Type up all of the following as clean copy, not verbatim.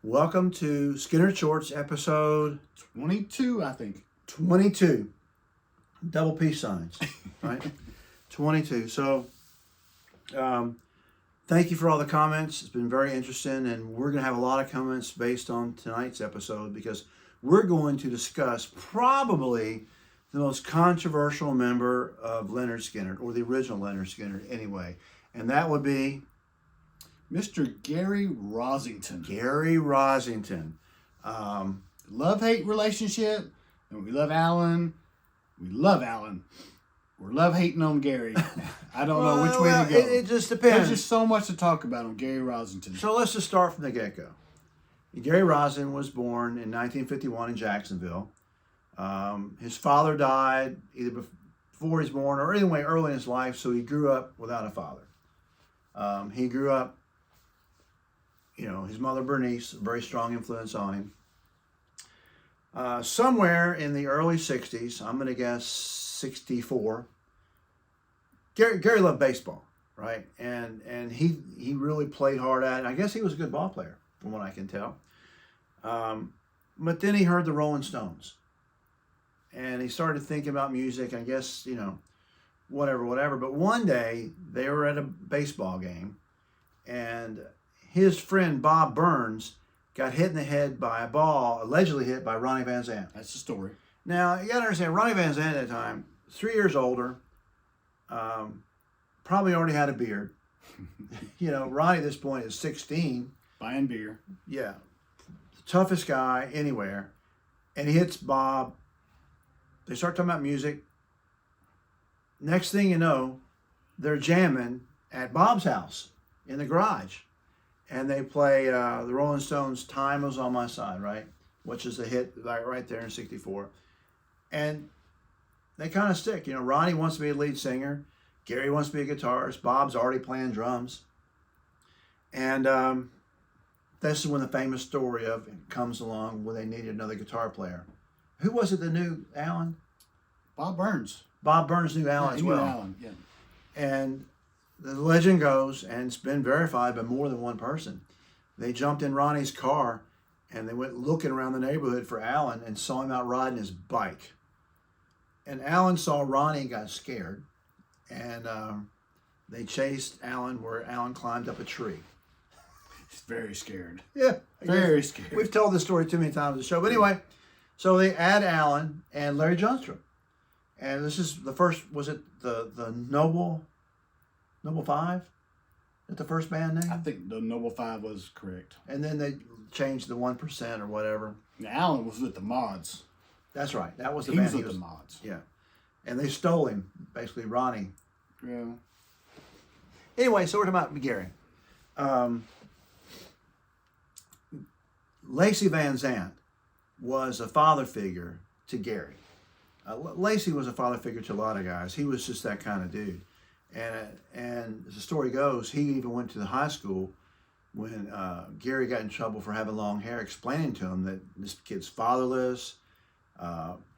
Welcome to Skynyrd Shorts episode 22, I think. 22. Double peace signs, right? 22. So, thank you for all the comments. It's been very interesting, and we're going to have a lot of comments based on tonight's episode because we're going to discuss probably the most controversial member of Lynyrd Skynyrd, or the original Lynyrd Skynyrd anyway, and that would be Mr. Gary Rossington. Gary Rossington. Love-hate relationship, and we love Alan. We love Alan. We're love-hating on Gary. I don't know which way to go. It just depends. There's just so much to talk about on Gary Rossington. So let's just start from the get-go. Gary Rossington was born in 1951 in Jacksonville. His father died either before he was born or anyway early in his life, so he grew up without a father. He grew up, his mother Bernice, a very strong influence on him. Somewhere in the early 60s, I'm going to guess 64, Gary loved baseball, right? And he really played hard at it. I guess he was a good ball player, from what I can tell. But then he heard the Rolling Stones. And he started thinking about music, I guess, whatever. But one day, they were at a baseball game, and his friend Bob Burns got hit in the head by a ball, allegedly hit by Ronnie Van Zant. That's the story. Now, you got to understand, Ronnie Van Zant at the time, 3 years older, probably already had a beard. Ronnie at this point is 16. Buying beer. Yeah. Toughest guy anywhere. And he hits Bob. They start talking about music. Next thing you know, they're jamming at Bob's house in the garage. And they play the Rolling Stones' Time Was on My Side, right? Which is a hit right there in 64. And they kind of stick. Ronnie wants to be a lead singer. Gary wants to be a guitarist. Bob's already playing drums. And this is when the famous story of it comes along when they needed another guitar player. Who was it that knew Alan? Bob Burns. Bob Burns knew Alan as well. Alan, yeah. And the legend goes, and it's been verified by more than one person, they jumped in Ronnie's car and they went looking around the neighborhood for Alan and saw him out riding his bike. And Alan saw Ronnie and got scared. And they chased Alan where Alan climbed up a tree. He's very scared. Yeah. Very scared. We've told this story too many times on the show. But anyway, so they add Alan and Larry Johnstrom. And this is the first, was it the Noble Five? Is that the first band name? I think the Noble Five was correct. And then they changed the 1% or whatever. Now, Alan was with the Mods. That's right. That was the He band. was with the Mods. Yeah. And they stole him, basically, Ronnie. Yeah. Anyway, so we're talking about Gary. Lacey Van Zant was a father figure to Gary. Lacey was a father figure to a lot of guys. He was just that kind of dude. And as the story goes, he even went to the high school when Gary got in trouble for having long hair, explaining to him that this kid's fatherless.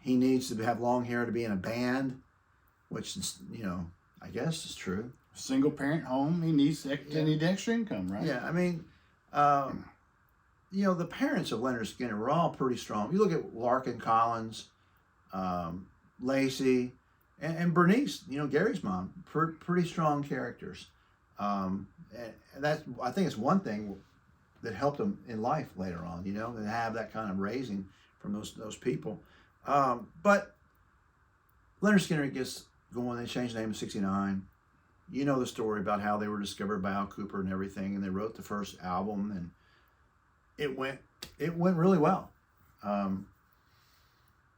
He needs to have long hair to be in a band, which is, I guess is true. Single parent home, he needs extra income, right? Yeah, I mean, the parents of Lynyrd Skynyrd were all pretty strong. You look at Larkin Collins, Lacey, and Bernice, Gary's mom, pretty strong characters. And that's, I think it's one thing that helped them in life later on, to have that kind of raising from those people. But Lynyrd Skynyrd gets going, they changed the name in 69. You know the story about how they were discovered by Al Cooper and everything, and they wrote the first album, and it went really well. The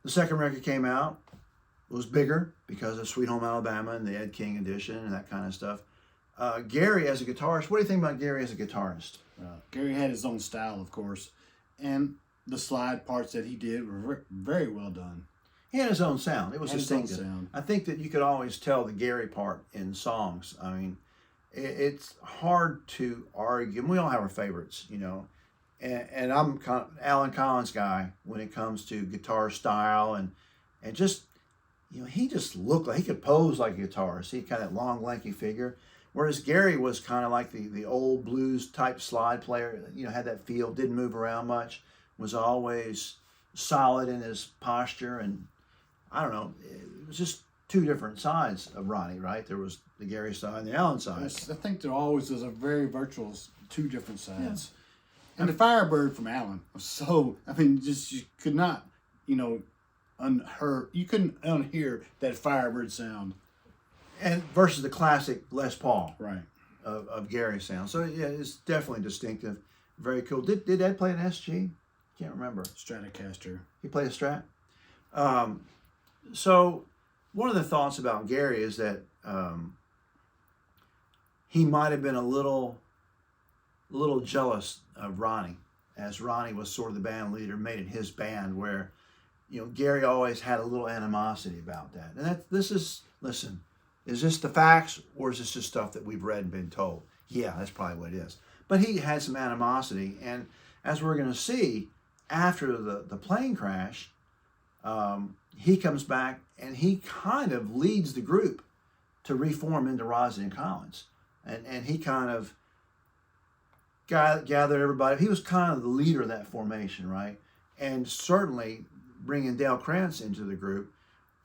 second record came out. It was bigger because of Sweet Home Alabama and the Ed King edition and that kind of stuff. Gary as a guitarist, what do you think about Gary as a guitarist? Gary had his own style, of course, and the slide parts that he did were very well done. He had his own sound. It was His own distinctive. sound. I think that you could always tell the Gary part in songs. I mean, it's hard to argue. We all have our favorites, And I'm kind of Alan Collins guy when it comes to guitar style and just, he just looked like he could pose like a guitarist. He had that long, lanky figure. Whereas Gary was kind of like the old blues type slide player, had that feel, didn't move around much, was always solid in his posture. And I don't know, it was just two different sides of Ronnie, right? There was the Gary side and the Alan side. I think there always was a very virtual two different sides. Yeah. And the Firebird from Alan was so, just you could not, you couldn't unhear that Firebird sound. And versus the classic Les Paul, right, of Gary's sound. So yeah, it's definitely distinctive. Very cool. Did Ed play an SG? Can't remember. Stratocaster. He played a Strat. So one of the thoughts about Gary is that he might have been a little jealous of Ronnie, as Ronnie was sort of the band leader, made it his band, where Gary always had a little animosity about that. And listen. Is this the facts, or is this just stuff that we've read and been told? Yeah, that's probably what it is. But he had some animosity, and as we're going to see, after the plane crash, he comes back and he kind of leads the group to reform into Rossington and Collins. And he kind of gathered everybody. He was kind of the leader of that formation, right? And certainly bringing Dale Krantz into the group,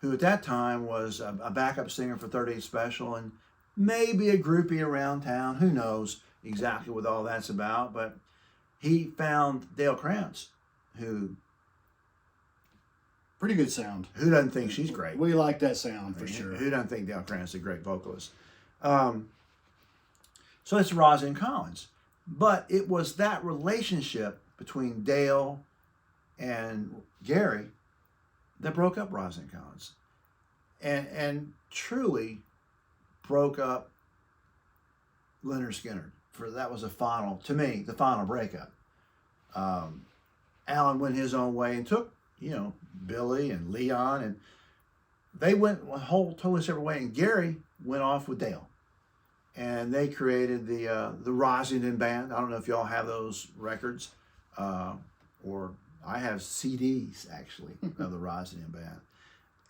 who at that time was a backup singer for 38 Special and maybe a groupie around town. Who knows exactly what all that's about. But he found Dale Krantz, who... Pretty good sound. Who doesn't think she's great? We like that sound for sure. Who doesn't think Dale Krantz is a great vocalist? So it's Rossington and Collins. But it was that relationship between Dale and Gary that broke up Rossington and Collins, and truly broke up Lynyrd Skynyrd. That was the final breakup. Alan went his own way and took Billy and Leon, and they went a whole totally separate way. And Gary went off with Dale, and they created the Rossington Band. I don't know if y'all have those records, or I have CDs actually of the Rossington Band,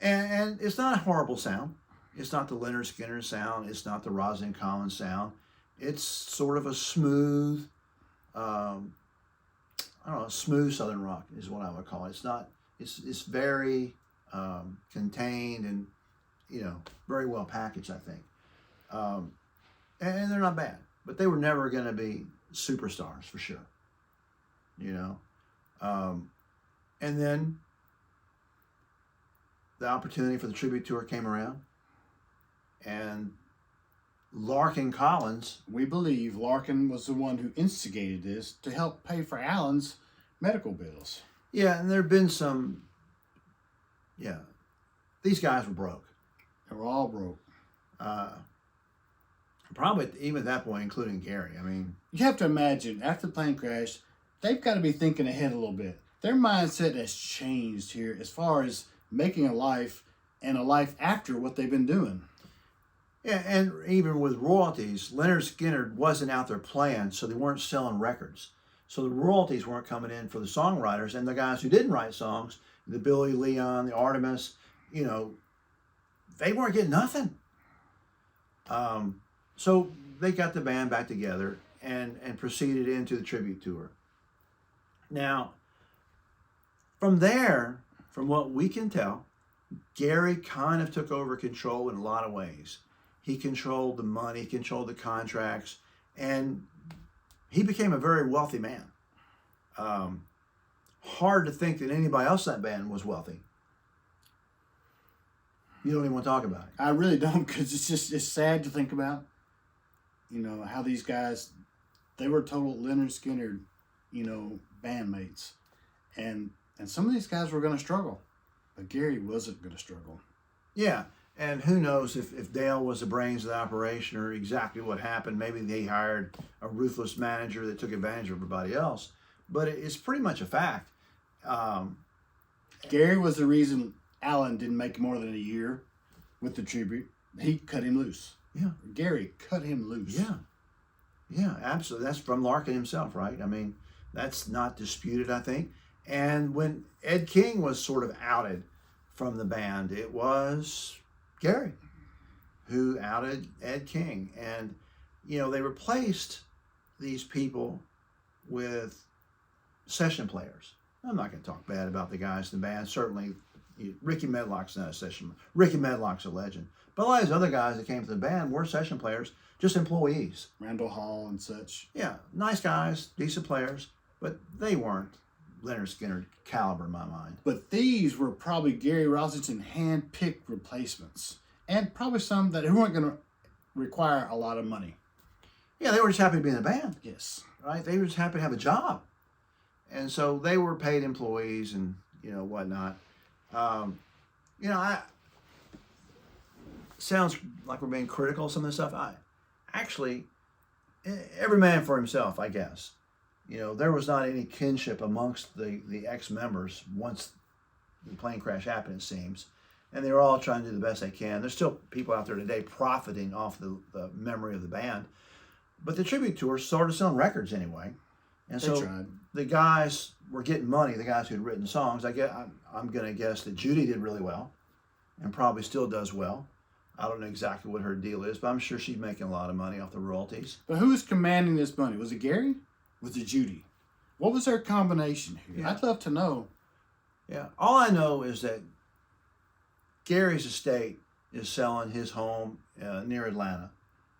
and it's not a horrible sound. It's not the Lynyrd Skynyrd sound. It's not the Rossington Collins sound. It's sort of a smooth, smooth Southern rock is what I would call it. It's not. It's very contained and very well packaged, I think. And they're not bad, but they were never going to be superstars for sure. And then the opportunity for the tribute tour came around, and Larkin Collins. We believe Larkin was the one who instigated this to help pay for Alan's medical bills. Yeah, and there have been some. Yeah, these guys were broke. They were all broke. Probably even at that point, including Gary. You have to imagine, after the plane crash, they've got to be thinking ahead a little bit. Their mindset has changed here as far as making a life and a life after what they've been doing. Yeah, and even with royalties, Lynyrd Skynyrd wasn't out there playing, so they weren't selling records. So the royalties weren't coming in for the songwriters, and the guys who didn't write songs, the Billy, Leon, the Artemis, they weren't getting nothing. So they got the band back together and proceeded into the tribute tour. Now, from there, from what we can tell, Gary kind of took over control in a lot of ways. He controlled the money, he controlled the contracts, and he became a very wealthy man. Hard to think that anybody else in that band was wealthy. You don't even want to talk about it. I really don't, because it's sad to think about. How these guys, they were total Lynyrd Skynyrd, bandmates. And some of these guys were going to struggle. But Gary wasn't going to struggle. Yeah. And who knows if Dale was the brains of the operation or exactly what happened. Maybe they hired a ruthless manager that took advantage of everybody else. But it's pretty much a fact. Gary was the reason Alan didn't make more than a year with the tribute. He cut him loose. Yeah. Gary cut him loose. Yeah. Yeah, absolutely. That's from Larkin himself, right? That's not disputed, I think. And when Ed King was sort of outed from the band, it was Gary who outed Ed King. And they replaced these people with session players. I'm not going to talk bad about the guys in the band. Certainly, Ricky Medlock's not a session. Ricky Medlock's a legend. But a lot of these other guys that came to the band were session players, just employees. Randall Hall and such. Yeah, nice guys, decent players, but they weren't Lynyrd Skynyrd caliber in my mind. But these were probably Gary Rossington hand-picked replacements. And probably some that weren't going to require a lot of money. Yeah, they were just happy to be in the band. Yes. Right? They were just happy to have a job. And so they were paid employees and, whatnot. Sounds like we're being critical of some of this stuff. Actually, every man for himself, I guess. There was not any kinship amongst the ex-members once the plane crash happened, it seems. And they were all trying to do the best they can. There's still people out there today profiting off the memory of the band. But the tribute tours started selling records anyway. And They so tried. the guys were getting money, the guys who'd written songs. I'm going to guess that Judy did really well and probably still does well. I don't know exactly what her deal is, but I'm sure she's making a lot of money off the royalties. But who was commanding this money? Was it Gary? Was it Judy? What was their combination here? Yeah. I'd love to know. Yeah. All I know is that Gary's estate is selling his home near Atlanta.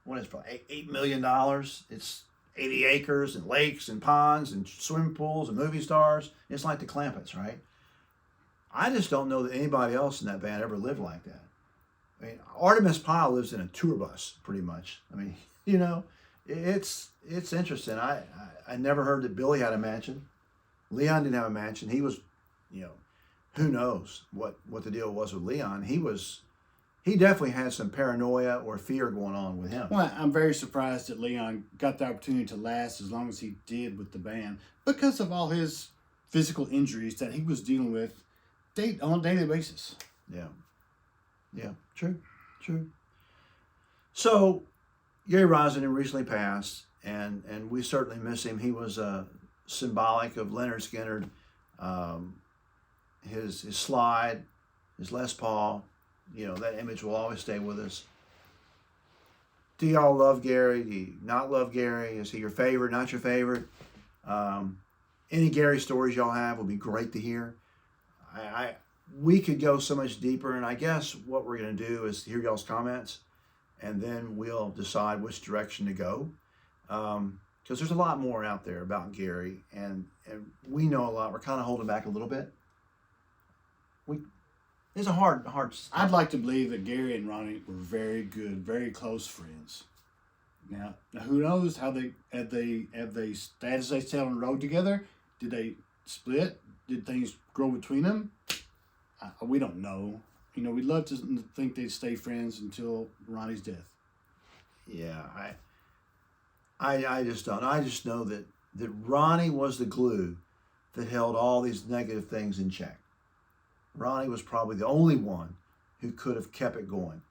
What is it, probably $8 million? It's 80 acres and lakes and ponds and swimming pools and movie stars. It's like the Clampetts, right? I just don't know that anybody else in that band ever lived like that. I mean, Artemis Pyle lives in a tour bus, pretty much. I mean, it's interesting. I never heard that Billy had a mansion. Leon didn't have a mansion. He was, who knows what the deal was with Leon. He definitely had some paranoia or fear going on with him. Well, I'm very surprised that Leon got the opportunity to last as long as he did with the band because of all his physical injuries that he was dealing with on a daily basis. Yeah, true. So, Gary Rossington recently passed, and we certainly miss him. He was symbolic of Lynyrd Skynyrd, his slide, his Les Paul. That image will always stay with us. Do y'all love Gary? Do you not love Gary? Is he your favorite, not your favorite? Any Gary stories y'all have would be great to hear. We could go so much deeper, and I guess what we're going to do is hear y'all's comments, and then we'll decide which direction to go. Because there's a lot more out there about Gary, and we know a lot. We're kind of holding back a little bit. It's a hard. I'd like to believe that Gary and Ronnie were very good, very close friends. Now who knows how they have they as they stayed on the road together? Did they split? Did things grow between them? We don't know. We'd love to think they'd stay friends until Ronnie's death. Yeah, I just don't. I just know that Ronnie was the glue that held all these negative things in check. Ronnie was probably the only one who could have kept it going.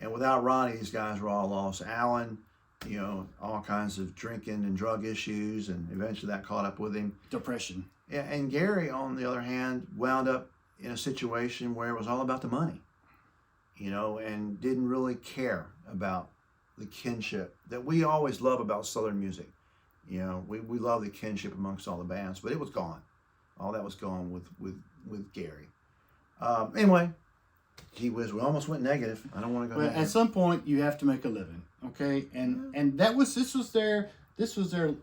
And without Ronnie, these guys were all lost. Alan, all kinds of drinking and drug issues, and eventually that caught up with him. Depression. Yeah, and Gary, on the other hand, wound up in a situation where it was all about the money, and didn't really care about the kinship that we always love about Southern music. We love the kinship amongst all the bands, but it was gone. All that was gone with Gary. Anyway, gee whiz, we almost went negative. I don't want to go negative. At some point, you have to make a living, okay? And this was their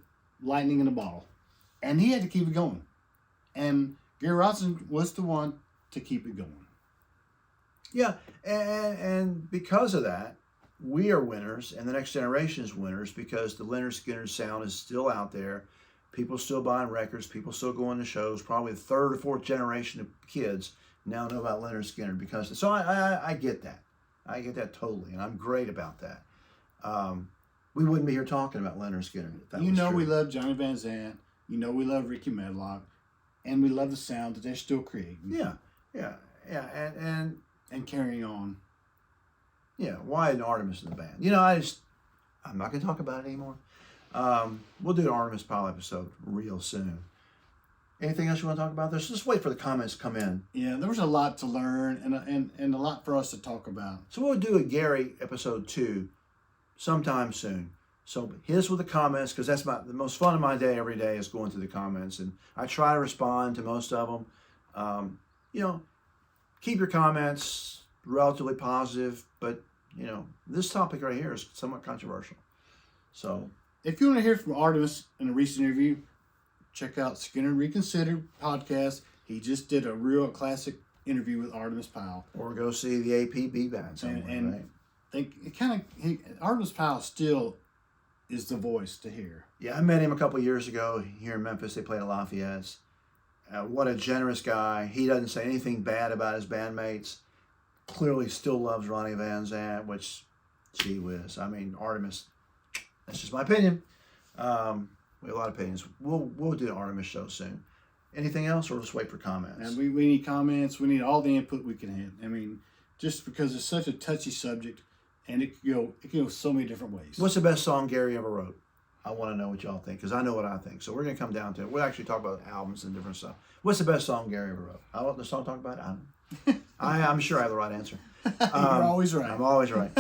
lightning in a bottle, and he had to keep it going. And Gary Rossington was the one to keep it going. Yeah, and because of that, we are winners, and the next generation is winners because the Lynyrd Skynyrd sound is still out there. People still buying records. People still going to shows. Probably the third or fourth generation of kids now know about Lynyrd Skynyrd because. So I get that. I get that totally, and I'm great about that. We wouldn't be here talking about Lynyrd Skynyrd if that was true. We love Johnny Van Zant. We love Ricky Medlock, and we love the sound that they're still creating. Yeah, and carrying on. Yeah, why an Artemis in the band? I'm not going to talk about it anymore. We'll do an Artemis Pyle episode real soon. Anything else you want to talk about? Just wait for the comments to come in. Yeah, there was a lot to learn and a lot for us to talk about. So we'll do a Gary episode 2 sometime soon. So hit us with the comments, because that's the most fun of my day every day is going through the comments, and I try to respond to most of them. You know, keep your comments relatively positive, but you know, this topic right here is somewhat controversial. So if you want to hear from Artemis in a recent interview, check out Skynyrd Reconsidered podcast. He just did a real classic interview with Artemis Powell. or go see the APB band somewhere, And right? Artemis Powell still is the voice to hear. Yeah, I met him a couple years ago here in Memphis. They played at Lafayette's. What a generous guy. He doesn't say anything bad about his bandmates. Clearly still loves Ronnie Van Zant, which, gee whiz. I mean, Artemis, that's just my opinion. We have a lot of opinions. We'll do an Artemis show soon. Anything else, or just wait for comments? And we need comments. We need all the input we can have. I mean, just because it's such a touchy subject, and it can go so many different ways. What's the best song Gary ever wrote? I want to know what y'all think, because I know what I think. So we're going to come down to it. We'll actually talk about albums and different stuff. What's the best song Gary ever wrote? I want the song talk about it. I don't know. I'm sure I have the right answer. You're always right. I'm always right.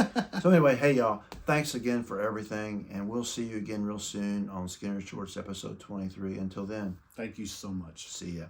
So anyway, hey y'all, thanks again for everything, and we'll see you again real soon on Skynyrd Shorts episode 23. Until then, Thank you so much. see ya.